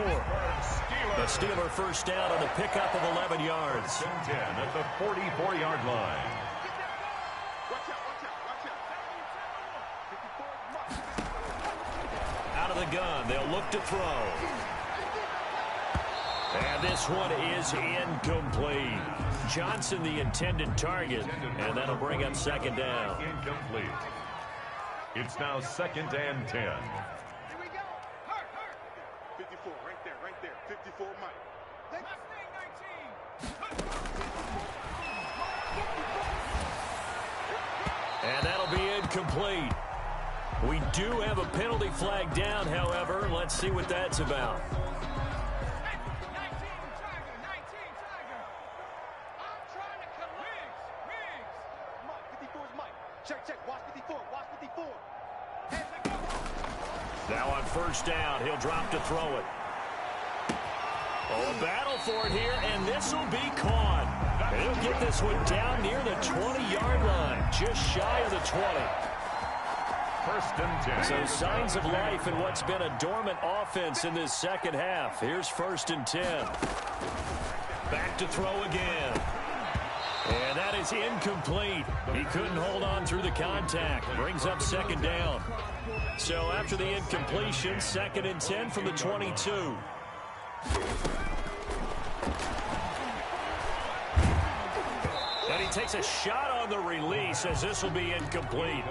[SPEAKER 2] The Steeler first down on a pickup of 11 yards.
[SPEAKER 3] 10 at the 44-yard line.
[SPEAKER 2] Out of the gun, they'll look to throw. And this one is incomplete. Johnson the intended target, and that'll bring up 2nd down.
[SPEAKER 3] Incomplete. It's now 2nd and 10.
[SPEAKER 5] Here we go. 54, right there. 54, Mike.
[SPEAKER 2] And that'll be incomplete. We do have a penalty flag down, however. Let's see what that's about. Now on 1st down, he'll drop to throw it. Oh, a battle for it here, and this will be caught. He'll get this one down near the 20-yard line, just shy of the 20.
[SPEAKER 3] 1st and 10.
[SPEAKER 2] So signs of life in what's been a dormant offense in this second half. Here's 1st and 10. Back to throw again. And that is incomplete. He couldn't hold on through the contact. Brings up 2nd down. So after the incompletion, 2nd and 10 from the 22. And he takes a shot on the release as this will be incomplete.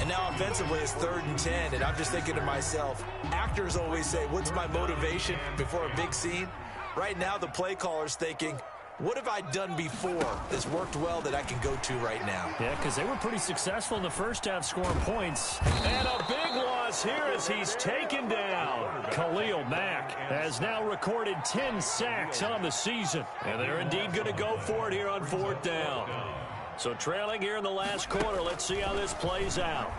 [SPEAKER 4] And now offensively it's 3rd and 10, and I'm just thinking to myself, actors always say, what's my motivation before a big scene? Right now the play caller's thinking, what have I done before that's worked well that I can go to right now?
[SPEAKER 2] Yeah, because they were pretty successful in the first half scoring points. And a big loss here as he's taken down. Khalil Mack has now recorded 10 sacks on the season. And they're indeed going to go for it here on 4th down. So trailing here in the last quarter, let's see how this plays out.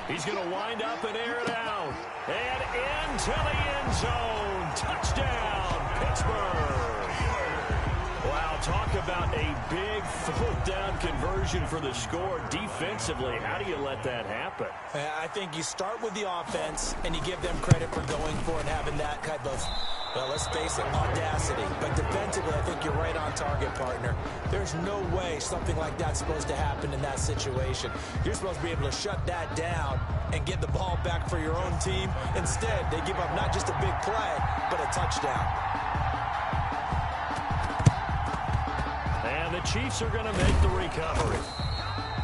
[SPEAKER 2] He's going to wind up and air it out. And into the end zone. Touchdown, Pittsburgh. Wow, talk about a big 4th down conversion for the score. Defensively, how do you let that happen?
[SPEAKER 4] I think you start with the offense, and you give them credit for going for it and having that type of, well, let's face it, audacity. But defensively, I think you're right on target, partner. There's no way something like that's supposed to happen in that situation. You're supposed to be able to shut that down and get the ball back for your own team. Instead, they give up not just a big play, but a touchdown.
[SPEAKER 2] And the Chiefs are going to make the recovery.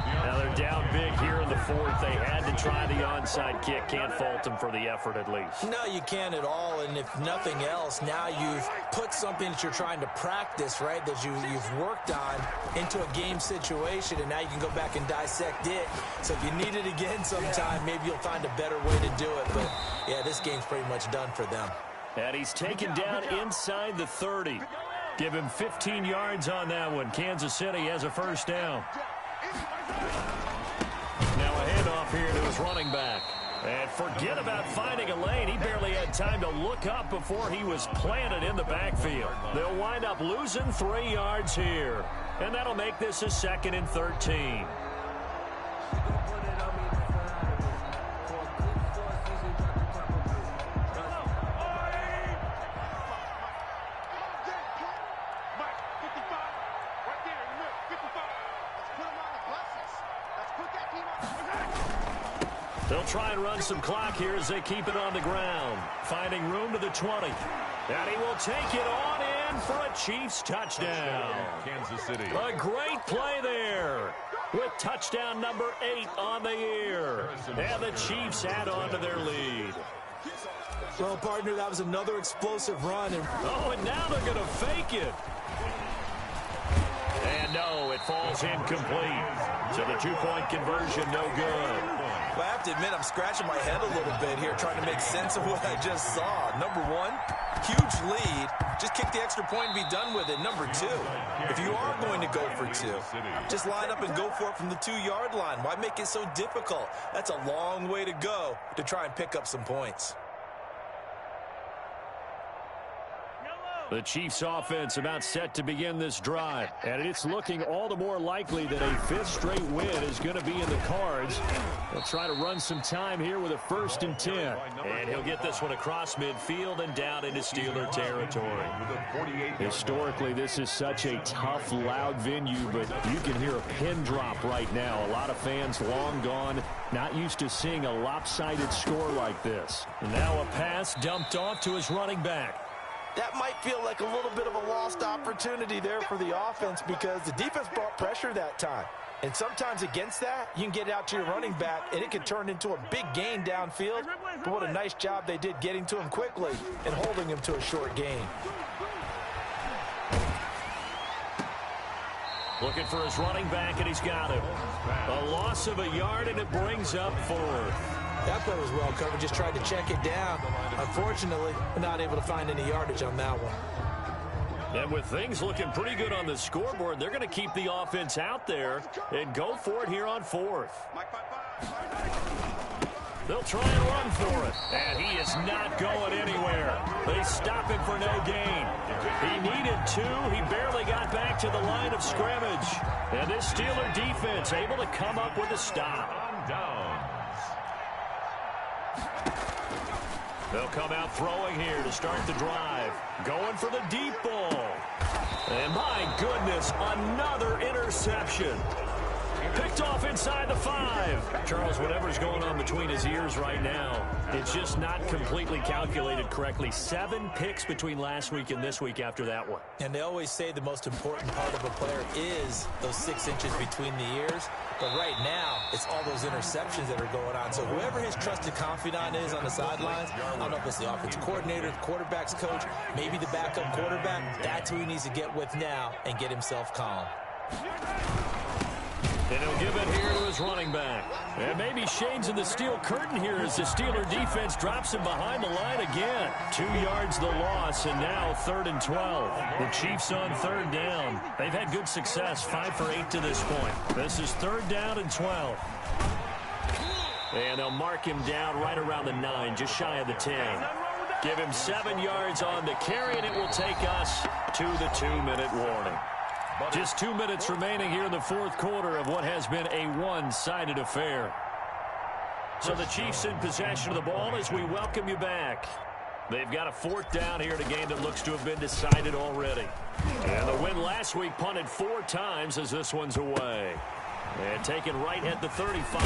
[SPEAKER 2] Now they're down big here in the 4th. They had to try the onside kick. Can't fault them for the effort at least.
[SPEAKER 4] No, you can't at all. And if nothing else, now you've put something that you're trying to practice, right, that you've worked on into a game situation, and now you can go back and dissect it. So if you need it again sometime, maybe you'll find a better way to do it. But, yeah, this game's pretty much done for them.
[SPEAKER 2] And he's taken down inside the 30. Give him 15 yards on that one. Kansas City has a 1st down. Now a handoff here to his running back. And forget about finding a lane. He barely had time to look up before he was planted in the backfield. They'll wind up losing 3 yards here. And that'll make this a 2nd and 13. They'll try and run some clock here as they keep it on the ground. Finding room to the 20. And he will take it on in for a Chiefs touchdown.
[SPEAKER 3] Kansas City.
[SPEAKER 2] A great play there. with touchdown number 8 on the year. And the Chiefs add on to their lead.
[SPEAKER 4] Well, partner, that was another explosive run.
[SPEAKER 2] And now they're going to fake it. And no, it falls incomplete. So the two-point conversion, no good.
[SPEAKER 4] Well, I have to admit, I'm scratching my head a little bit here trying to make sense of what I just saw. Number one, huge lead. Just kick the extra point and be done with it. Number two, if you are going to go for two, just line up and go for it from the 2-yard line. Why make it so difficult? That's a long way to go to try and pick up some points.
[SPEAKER 2] The Chiefs offense about set to begin this drive. And it's looking all the more likely that a 5th straight win is going to be in the cards. They'll try to run some time here with a 1st and 10. And he'll get this one across midfield and down into Steeler territory. Historically, this is such a tough, loud venue, but you can hear a pin drop right now. A lot of fans long gone, not used to seeing a lopsided score like this. And now a pass dumped off to his running back.
[SPEAKER 4] That might feel like a little bit of a lost opportunity there for the offense because the defense brought pressure that time. And sometimes against that, you can get it out to your running back, and it can turn into a big gain downfield. But what a nice job they did getting to him quickly and holding him to a short gain.
[SPEAKER 2] Looking for his running back, and he's got him. A loss of a yard, and it brings up 4th.
[SPEAKER 4] That play was well covered, just tried to check it down. Unfortunately, we're not able to find any yardage on that one.
[SPEAKER 2] And with things looking pretty good on the scoreboard, they're going to keep the offense out there and go for it here on 4th. They'll try and run for it. And he is not going anywhere. They stop him for no gain. He needed 2. He barely got back to the line of scrimmage. And this Steeler defense able to come up with a stop.
[SPEAKER 3] Down.
[SPEAKER 2] They'll come out throwing here to start the drive. Going for the deep ball. And my goodness, another interception. Picked off inside the 5. Charles, whatever's going on between his ears right now, it's just not completely calculated correctly. 7 picks between last week and this week after that one.
[SPEAKER 4] And they always say the most important part of a player is those 6 inches between the ears. But right now, it's all those interceptions that are going on. So whoever his trusted confidant is on the sidelines, I don't know if it's the offensive coordinator, the quarterback's coach, maybe the backup quarterback, that's who he needs to get with now and get himself calm.
[SPEAKER 2] And he'll give it here to his running back. And maybe shades of the steel curtain here as the Steeler defense drops him behind the line again. 2 yards the loss, and now 3rd and 12. The Chiefs on 3rd down. They've had good success, 5 for 8 to this point. This is 3rd down and 12. And they'll mark him down right around the 9, just shy of the 10. Give him 7 yards on the carry, and it will take us to the 2-minute warning. Just 2 minutes remaining here in the 4th quarter of what has been a one-sided affair. So the Chiefs in possession of the ball as we welcome you back. They've got a 4th down here in a game that looks to have been decided already. And the win last week punted 4 times as this one's away. And taken right at the 35.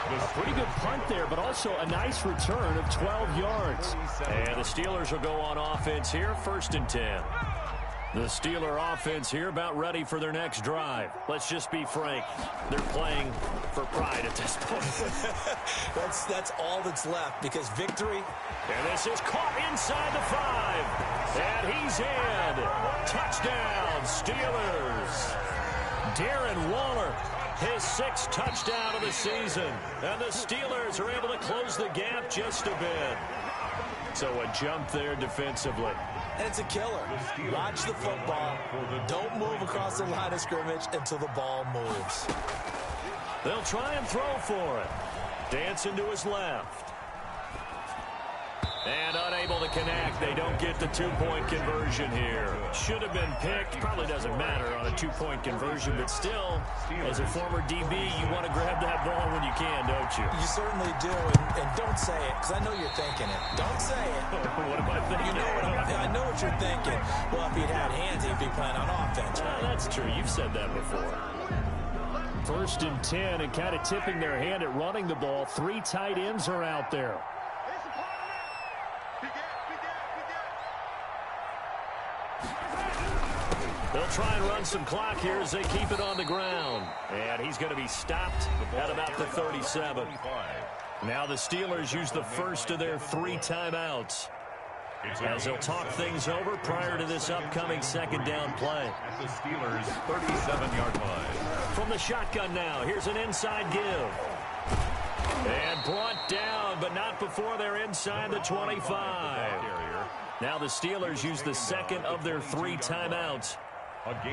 [SPEAKER 2] A pretty good punt there, but also a nice return of 12 yards. And the Steelers will go on offense here, 1st and 10. The Steeler offense here about ready for their next drive. Let's just be frank. They're playing for pride at this point.
[SPEAKER 4] That's all that's left because victory.
[SPEAKER 2] And this is caught inside the 5. And he's in. Touchdown, Steelers. Darren Waller, his 6th touchdown of the season. And the Steelers are able to close the gap just a bit. So a jump there defensively.
[SPEAKER 4] And it's a killer. Watch the football. Don't move across the line of scrimmage until the ball moves.
[SPEAKER 2] They'll try and throw for it. Dancing to his left. And unable to connect. They don't get the 2-point conversion here. Should have been picked. Probably doesn't matter on a 2-point conversion, but still, as a former DB, you want to grab that ball when you can, don't you?
[SPEAKER 4] You certainly do, and don't say it, because I know you're thinking it. Don't say it.
[SPEAKER 2] What am I thinking?
[SPEAKER 4] I know what you're thinking. Well, if he'd had hands, he'd be playing on offense.
[SPEAKER 2] Right? That's true. You've said that before. 1st and 10, and kind of tipping their hand at running the ball. 3 tight ends are out there. They'll try and run some clock here as they keep it on the ground. And he's going to be stopped at about the 37. Now the Steelers use the first of their 3 timeouts, as they'll talk things over prior to this upcoming second down play.
[SPEAKER 3] At the Steelers' 37-yard line.
[SPEAKER 2] From the shotgun now, here's an inside give. And brought down, but not before they're inside the 25. Now the Steelers use the second of their 3 timeouts,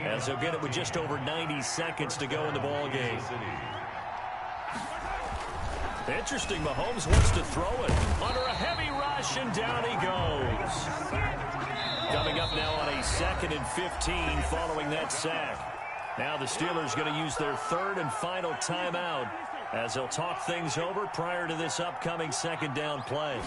[SPEAKER 2] as they'll get it with just over 90 seconds to go in the ball game. Interesting, Mahomes wants to throw it under a heavy rush, and down he goes. Coming up now on a 2nd and 15 following that sack. Now the Steelers going to use their 3rd and final timeout, as they'll talk things over prior to this upcoming second down play.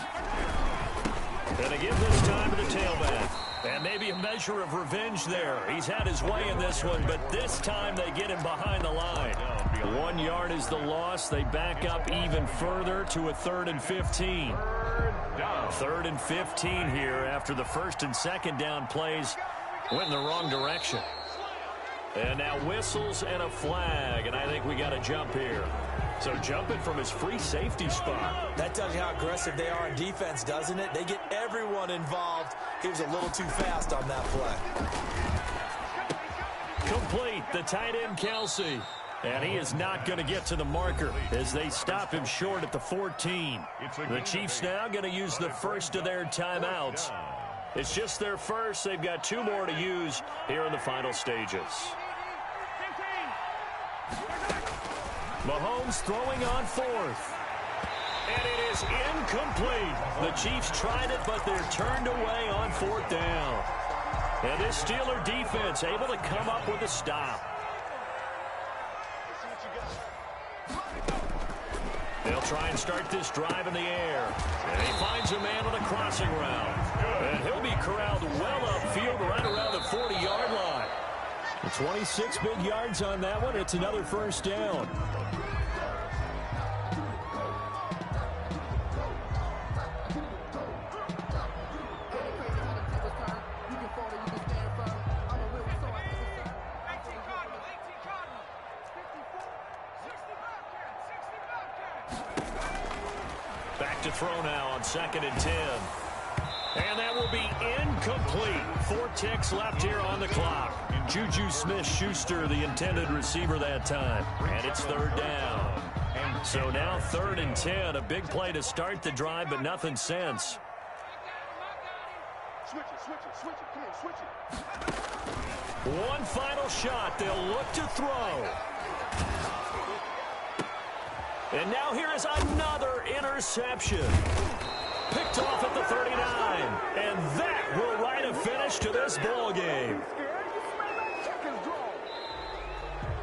[SPEAKER 2] And again this time to the tailback. And maybe a measure of revenge there. He's had his way in this one, but this time they get him behind the line. 1 yard is the loss. They back up even further to a 3rd and 15. 3rd and 15 here after the 1st and 2nd down plays went in the wrong direction. And now whistles and a flag, and I think we got to jump here. So jumping from his free safety spot.
[SPEAKER 4] That tells you how aggressive they are on defense, doesn't it? They get everyone involved. He was a little too fast on that play.
[SPEAKER 2] Complete, the tight end Kelsey. And he is not going to get to the marker as they stop him short at the 14. The Chiefs now going to use the first of their timeouts. It's just their first. They've got 2 more to use here in the final stages. Mahomes throwing on 4th. And it is incomplete. The Chiefs tried it, but they're turned away on 4th down. And this Steeler defense able to come up with a stop. They'll try and start this drive in the air. And he finds a man on a crossing route. And he'll be corralled well upfield right around the 40-yard line. 26 big yards on that one. It's another first down. Back to throw now on 2nd and 10. And that will be incomplete. 4 ticks left here on the clock. Juju Smith-Schuster, the intended receiver that time. And it's 3rd down. So now 3rd and 10. A big play to start the drive, but nothing since.
[SPEAKER 5] Switch it. Come on, switch it.
[SPEAKER 2] One final shot. They'll look to throw. And now here is another interception. Picked off at the 39. And that will write a finish to this ball game.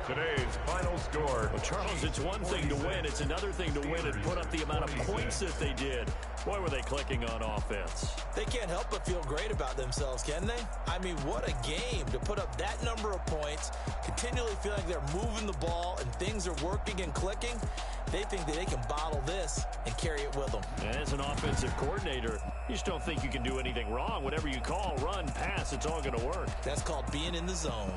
[SPEAKER 3] Today's final score.
[SPEAKER 2] Well, Charles, it's one thing to win. It's another thing to win and put up the amount of points that they did. Boy, were they clicking on offense.
[SPEAKER 4] They can't help but feel great about themselves, can they? I mean, what a game to put up that number of points, continually feel like they're moving the ball and things are working and clicking. They think that they can bottle this and carry it with them.
[SPEAKER 2] As an offensive coordinator, you just don't think you can do anything wrong. Whatever you call, run, pass, it's all going to work.
[SPEAKER 4] That's called being in the zone.